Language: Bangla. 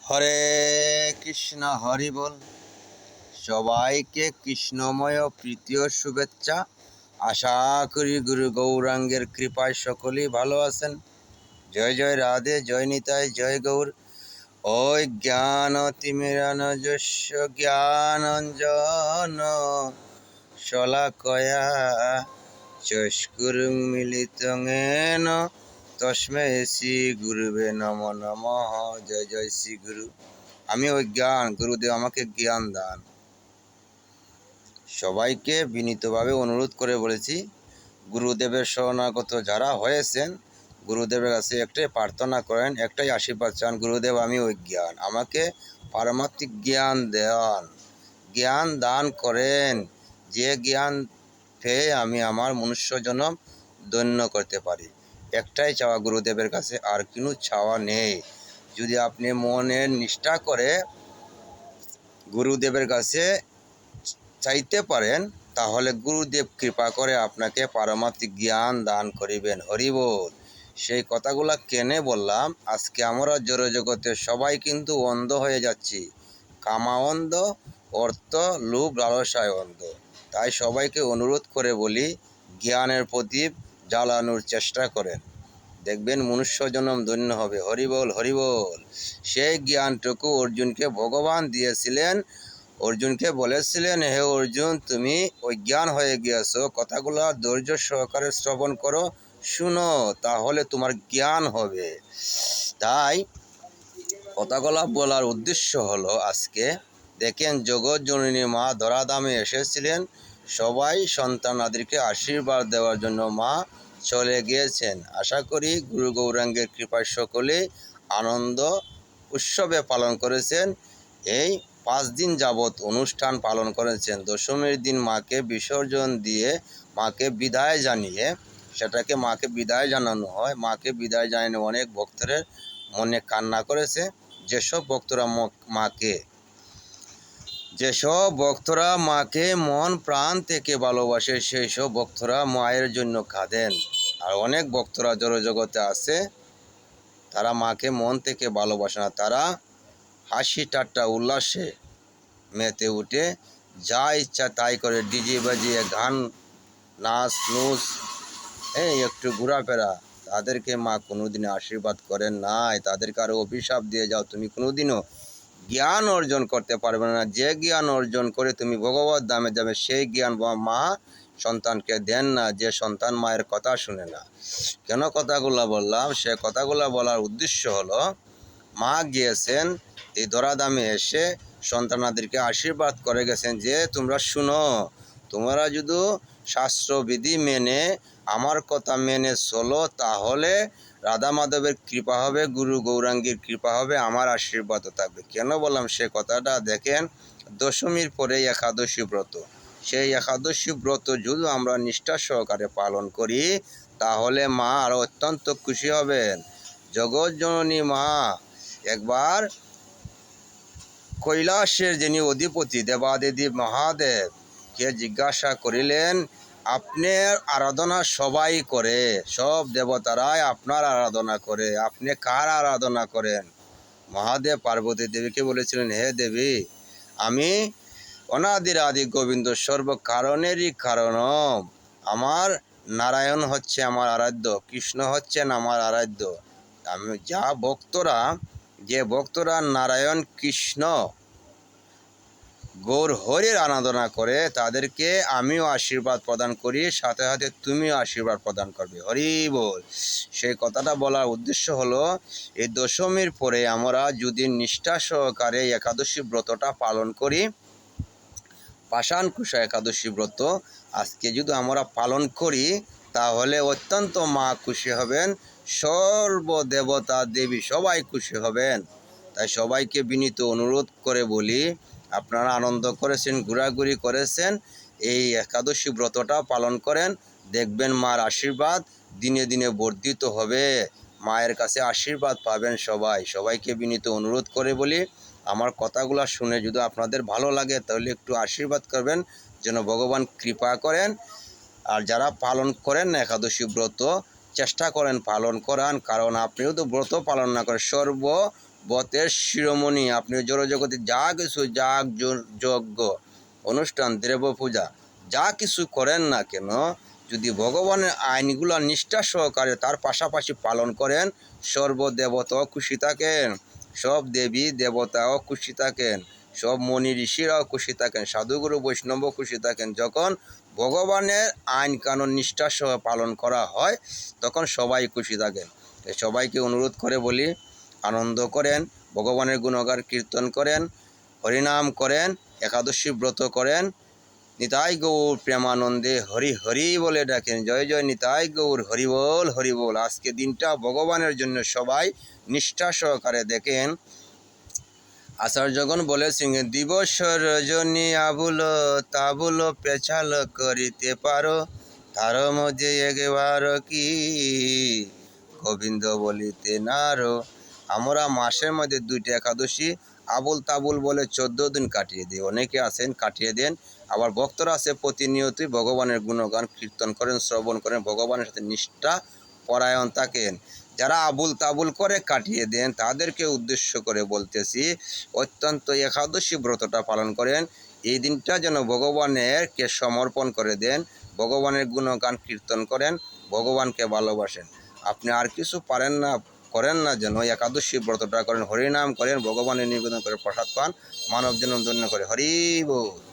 হরে কৃষ্ণ হরি বল। সবাইকে কৃষ্ণময় প্রীতীয় শুভেচ্ছা। আশা করি গুরু গৌরাঙ্গের কৃপায় সকলেই ভালো আছেন। জয় জয় রাধে, জয় নিতাই, জয় গৌর। ওই জ্ঞান তিমিরানজস্য জ্ঞানঞ্জন শলাকয়া চক্ষুর্মিলিতং येन তস্মৈ শ্রী গুরুবে নমো নমঃ। জয় জয় শ্রী গুরু। আমি অজ্ঞান, গুরুদেব আমাকে জ্ঞান দান। সবাইকে বিনীতভাবে অনুরোধ করে বলেছি, গুরুদেবের শরণাগত যারা হয়েছেন গুরুদেবের কাছে একটাই প্রার্থনা করেন, একটাই আশীর্বাদ চান, গুরুদেব আমি অজ্ঞান, আমাকে পারমাত্মিক জ্ঞান দেন, জ্ঞান দান করেন, যে জ্ঞান পেয়ে আমি আমার মনুষ্য জন্ম ধন্য করতে পারি। একটাই চাওয়া গুরুদেবের কাছে, আর কোনো চাওয়া নেই। যদি আপনি মনের নিষ্ঠা করে গুরুদেবের কাছে চাইতে পারেন, তাহলে গুরুদেব কৃপা করে আপনাকে পারমাত্মিক জ্ঞান দান করিবেন। হরি বল। সেই কথাগুলা কেনে বললাম, আজকে আমরা জড়জগতে সবাই কিন্তু অন্ধ হয়ে যাচ্ছি। কামা অন্ধ, অর্থ লোভ লালসায় অন্ধ। তাই সবাইকে অনুরোধ করে বলি, জ্ঞানের প্রদীপ জ্বালানোর চেষ্টা করেন, দেখবেন মনুষ্য জন্ম ধন্য হবে। হরি বল, হরি বল। সেই জ্ঞানটুকু অর্জুনকে ভগবান দিয়েছিলেন। অর্জুনকে বলেছিলেন, হে অর্জুন, তুমি অজ্ঞান হয়ে গিয়েছো, কথাগুলো ধৈর্য সহকারে শ্রবণ করো, শুনো, তাহলে তোমার জ্ঞান হবে। তাই কথাগুলো বলার উদ্দেশ্য হলো, আজকে দেখেন জগৎ জননী মা ধরাধামে এসেছিলেন, সবাই সন্তানাদিকে আশীর্বাদ দেওয়ার জন্য মা চলে গিয়েছেন। আশা করি গুরু গৌরাঙ্গের কৃপায় সকলে আনন্দ উৎসবে পালন করেছেন। এই 5 দিন যাবৎ অনুষ্ঠান পালন করেছেন। দশমীর দিন মাকে বিসর্জন দিয়ে মাকে বিদায় জানিয়ে, সেটাকে মাকে বিদায় জানানো হয়। মাকে বিদায় জানিয়ে অনেক ভক্তদের মনে কান্না করেছে। যেসব ভক্তরা মাকে মন প্রাণ থেকে ভালোবাসে, সেই সব ভক্তরা মায়ের জন্য কাঁদেন। আর অনেক ভক্তরা জড়জগতে আছে, তারা মাকে মন থেকে ভালোবাসে না, তারা হাসি ঠাট্টা উল্লাসে মেতে উঠে যা ইচ্ছা তাই করে, ডিজে বাজিয়ে গান, নাচ নুচ, একটু ঘোরাফেরা। তাদেরকে মা কোনোদিনও আশীর্বাদ করেন নাই, তাদেরকে আরও অভিশাপ দিয়ে যাও, তুমি কোনোদিনও জ্ঞান অর্জন করতে পারবে না। যে জ্ঞান অর্জন করে তুমি ভগবত ধামে যাবে, সেই জ্ঞান মা সন্তানকে দেন না, যে সন্তান মায়ের কথা শুনে না। কেন কথাগুলো বললাম? সে কথাগুলো বলার উদ্দেশ্য হলো, মা গিয়েছেন এই ধরাধামে এসে সন্তানাদেরকে আশীর্বাদ করে গেছেন যে তোমরা শুনো, তোমরা যদি শাস্ত্রবিধি মেনে আমার কথা মেনে চলো, তাহলে রাধা মাধবের কৃপা হবে, গুরু গৌরাঙ্গীর কৃপা হবে, আমার আশীর্বাদও থাকবে। কেন বললাম সে কথাটা? দেখেন, দশমীর পরে একাদশী ব্রত, সেই একাদশী ব্রত যদি আমরা নিষ্ঠা সহকারে পালন করি, তাহলে মা আরও অত্যন্ত খুশি হবেন। জগৎ জননী মা একবার কৈলাসের যিনি অধিপতি দেবাদিদেব মহাদেবকে জিজ্ঞাসা করিলেন, আপনার আরাধনা সবাই করে, সব দেবতারাই আপনার আরাধনা করে, আপনি কার আরাধনা করেন? মহাদেব পার্বতী দেবীকে বলেছিলেন, হে দেবী, আমি অনাদির আদি গোবিন্দ, সর্ব কারণেরই কারণম। আমার নারায়ণ হচ্ছে আমার আরাধ্য, কৃষ্ণ হচ্ছেন আমার আরাধ্য। আমি যে ভক্তরা নারায়ণ কৃষ্ণ গৌর হরির আরাধনা করে, তাদেরকে আমিও আশীর্বাদ প্রদান করি, সাথে সাথে তুমিও আশীর্বাদ প্রদান করবে। হরি বল। সেই কথাটা বলার উদ্দেশ্য হলো, এই দশমীর পরে আমরা যদি নিষ্ঠা সহকারে একাদশী ব্রতটা পালন করি, পাষাণকুশা একাদশী ব্রত আজকে যদি আমরা পালন করি, তাহলে অত্যন্ত মা খুশি হবেন, সর্বদেবতা দেবী সবাই খুশি হবেন। তাই সবাইকে বিনীত অনুরোধ করে বলি, আপনারা আনন্দ করেছেন, ঘোরাঘুরি করেছেন, এই একাদশী ব্রতটা পালন করেন, দেখবেন মার আশীর্বাদ দিনে দিনে বর্ধিত হবে, মায়ের কাছে আশীর্বাদ পাবেন সবাই। সবাইকে বিনীত অনুরোধ করে বলি, আমার কথাগুলো শুনে যদি আপনাদের ভালো লাগে, তাহলে একটু আশীর্বাদ করবেন, যেন ভগবান কৃপা করেন। আর যারা পালন করেন না একাদশী ব্রত, চেষ্টা করেন পালন করান, কারণ আপনিও তো ব্রত পালন না করে সর্ব ব্রতের শিরোমণি, আপনি জড়জগতে যা কিছু যাগ যজ্ঞ অনুষ্ঠান দ্রব্য পূজা যা কিছু করেন না কেন, যদি ভগবানের আইনগুলো নিষ্ঠা সহকারে তার পাশাপাশি পালন করেন, সর্বদেবতাও খুশি থাকেন, সব দেবী দেবতাও খুশি থাকেন, সব মনি ঋষিরাও খুশি থাকেন, সাধুগুরু বৈষ্ণবও খুশি থাকেন। যখন ভগবানের আইন কানুন নিষ্ঠা সহ পালন করা হয় তখন সবাই খুশি থাকেন। সবাইকে অনুরোধ করে বলি, আনন্দ করেন, ভগবানের গুণগান কীর্তন করেন, হরিনাম করেন, একাদশী ব্রত করেন, নিতাই গৌর প্রেমানন্দে হরি হরি বলে ডাকেন। জয় জয় নিতাই গৌর, হরি বল হরি বল। আজকে দিনটা ভগবানের জন্য সবাই নিষ্ঠা সহকারে দেখেন। আচার্যগণ বলেছেন, দিবস রজনী আবুল তাবুল পেছাল করিতে পারো, তার মধ্যে একবার কি গোবিন্দ বলিতে নারো। আমরা মাসের মধ্যে 2টা একাদশী আবুল তাবুল বলে 14 দিন কাটিয়ে দিই। অনেকে আছেন কাটিয়ে দেন, আবার ভক্তরা আছে প্রতিনিয়তই ভগবানের গুণগান কীর্তন করেন, শ্রবণ করেন, ভগবানের সাথে নিষ্ঠা পরায়ণ থাকেন। যারা আবুল তাবুল করে কাটিয়ে দেন তাদেরকে উদ্দেশ্য করে বলতেছি, অত্যন্ত একাদশী ব্রতটা পালন করেন। এই দিনটা যেন ভগবানেরকে সমর্পণ করে দেন, ভগবানের গুণগান কীর্তন করেন, ভগবানকে ভালোবাসেন। আপনি আর কিছু পারেন না করেন না, যেন একাদশী ব্রতটা করেন, হরিনাম করেন, ভগবানের নিবেদন করে প্রসাদ পান, মানব জন্ম ধন্য করে। হরি বল।